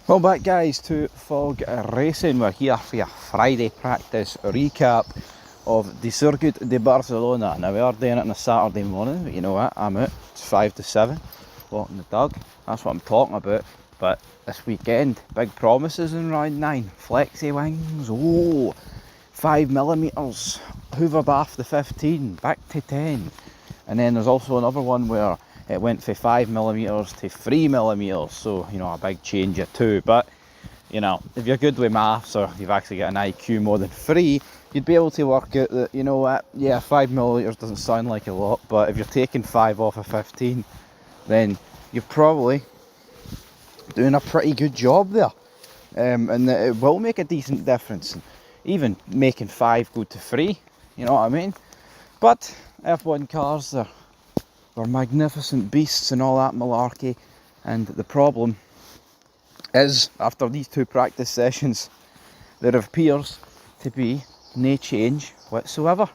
Well, back guys to Fog Racing. We're here for your Friday practice recap of the Circuit de Barcelona. Now we are doing it on a Saturday morning, but you know what, I'm out. It's 5 to 7, walking the dog. That's what I'm talking about. But this weekend, big promises in round 9. Flexi wings, 5mm, hoovered off the 15, back to 10. And then there's also another one where it went from 5mm to 3mm, so you know, a big change of 2. But you know, if you're good with maths or you've actually got an IQ more than 3, you'd be able to work out that, you know what, yeah, 5mm doesn't sound like a lot, but if you're taking 5 off of 15, then you're probably doing a pretty good job there, and it will make a decent difference. Even making 5 go to 3, you know what I mean? But F1 cars, they're magnificent beasts and all that malarkey, and the problem is, after these 2 practice sessions, there appears to be no change whatsoever,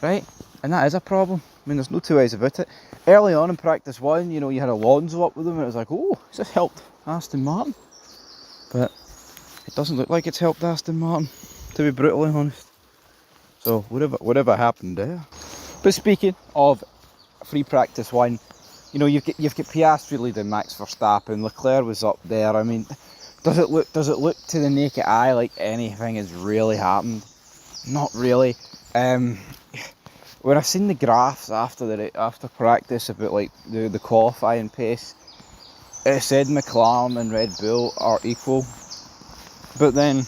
right? And that is a problem. I mean, there's no two ways about it. Early on in practice 1, you know, you had Alonso up with them and it was like, oh, has this helped Aston Martin? But it doesn't look like it's helped Aston Martin, to be brutally honest. So whatever happened there. But speaking of free practice 1, you know, you've got Piastri leading Max Verstappen. Leclerc was up there. I mean, does it look to the naked eye like anything has really happened? Not really. When I seen the graphs after practice about like the qualifying pace, it said McLaren and Red Bull are equal. But then,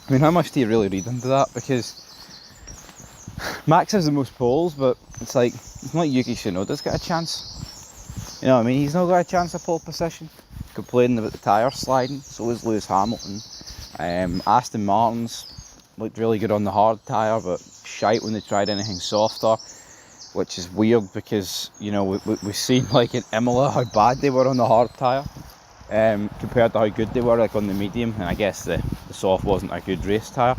I mean, how much do you really read into that? Because Max has the most poles, but it's like, it's not Yuki Tsunoda's got a chance. You know what I mean? He's not got a chance of pole position. Complaining about the tyres sliding, so is Lewis Hamilton. Aston Martin's looked really good on the hard tyre, but shite when they tried anything softer, which is weird because, you know, we've seen like in Imola how bad they were on the hard tyre compared to how good they were like on the medium, and I guess the soft wasn't a good race tyre.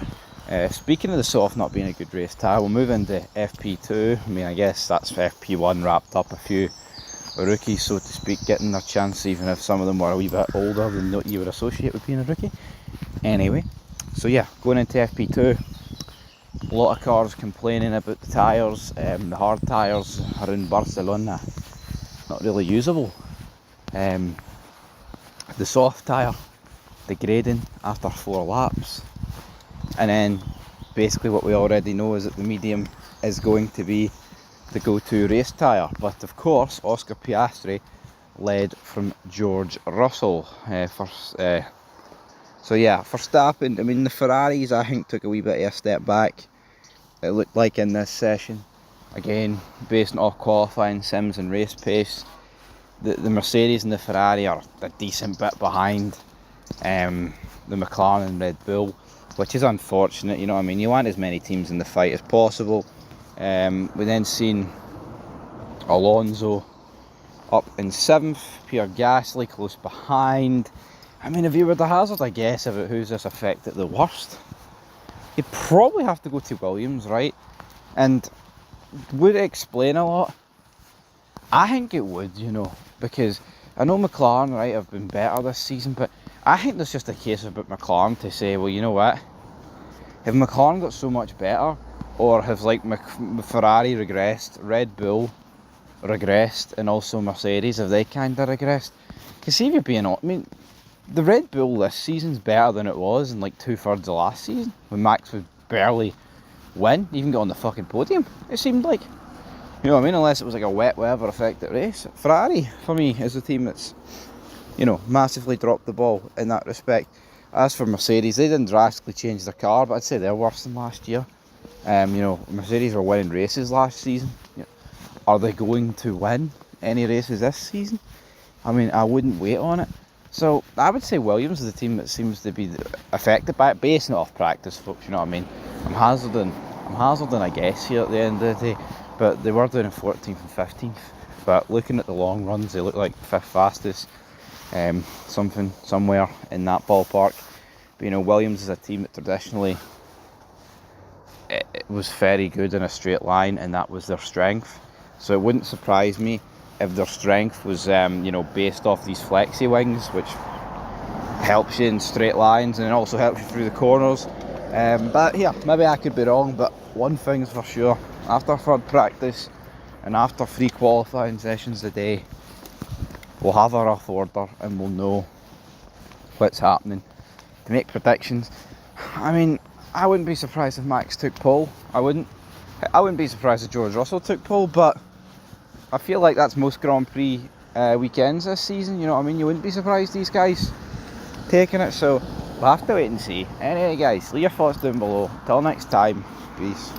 Speaking of the soft not being a good race tyre, we'll move into FP2. I mean, I guess that's FP1 wrapped up. A few rookies, so to speak, getting their chance, even if some of them were a wee bit older than what you would associate with being a rookie. Anyway, so yeah, going into FP2, a lot of cars complaining about the tyres. The hard tyres around Barcelona, not really usable. The soft tyre degrading after 4 laps. And then basically what we already know is that the medium is going to be the go-to race tyre. But of course, Oscar Piastri led from George Russell. So yeah, Verstappen, I mean, the Ferraris I think took a wee bit of a step back. It looked like in this session. Again, based on qualifying sims and race pace, the Mercedes and the Ferrari are a decent bit behind the McLaren and Red Bull, which is unfortunate. You know what I mean? You want as many teams in the fight as possible. We then seen Alonso up in 7th, Pierre Gasly close behind. I mean, if you were to hazard a guess about who's this affected the worst, you'd probably have to go to Williams, right? And would it explain a lot? I think it would, you know, because I know McLaren, right, have been better this season, but I think there's just a case about McLaren to say, well, you know what, have McLaren got so much better, or have like Ferrari regressed, Red Bull regressed, and also Mercedes, have they kind of regressed? Because see, if you're being honest, I mean, the Red Bull this season's better than it was in like 2/3 of last season, when Max would barely win, even get on the fucking podium, it seemed like. You know what I mean? Unless it was like a wet weather affected race. Ferrari, for me, is the team that's, you know, massively dropped the ball in that respect. As for Mercedes, they didn't drastically change their car, but I'd say they're worse than last year. You know, Mercedes were winning races last season. You know, are they going to win any races this season? I mean, I wouldn't wait on it. So I would say Williams is the team that seems to be affected by it, based off practice, folks. You know what I mean? I'm hazarding, I guess, here at the end of the day. But they were doing 14th and 15th. But looking at the long runs, they look like 5th fastest. Somewhere in that ballpark. But you know, Williams is a team that traditionally it was very good in a straight line, and that was their strength. So it wouldn't surprise me if their strength was, you know, based off these flexi wings, which helps you in straight lines and it also helps you through the corners. But yeah, maybe I could be wrong, but one thing's for sure, after third practice and after 3 qualifying sessions a day, we'll have a rough order and we'll know what's happening. To make predictions, I mean, I wouldn't be surprised if Max took pole. I wouldn't be surprised if George Russell took pole, but I feel like that's most Grand Prix weekends this season, you know what I mean? You wouldn't be surprised these guys taking it, so we'll have to wait and see. Anyway guys, leave your thoughts down below. Till next time, peace.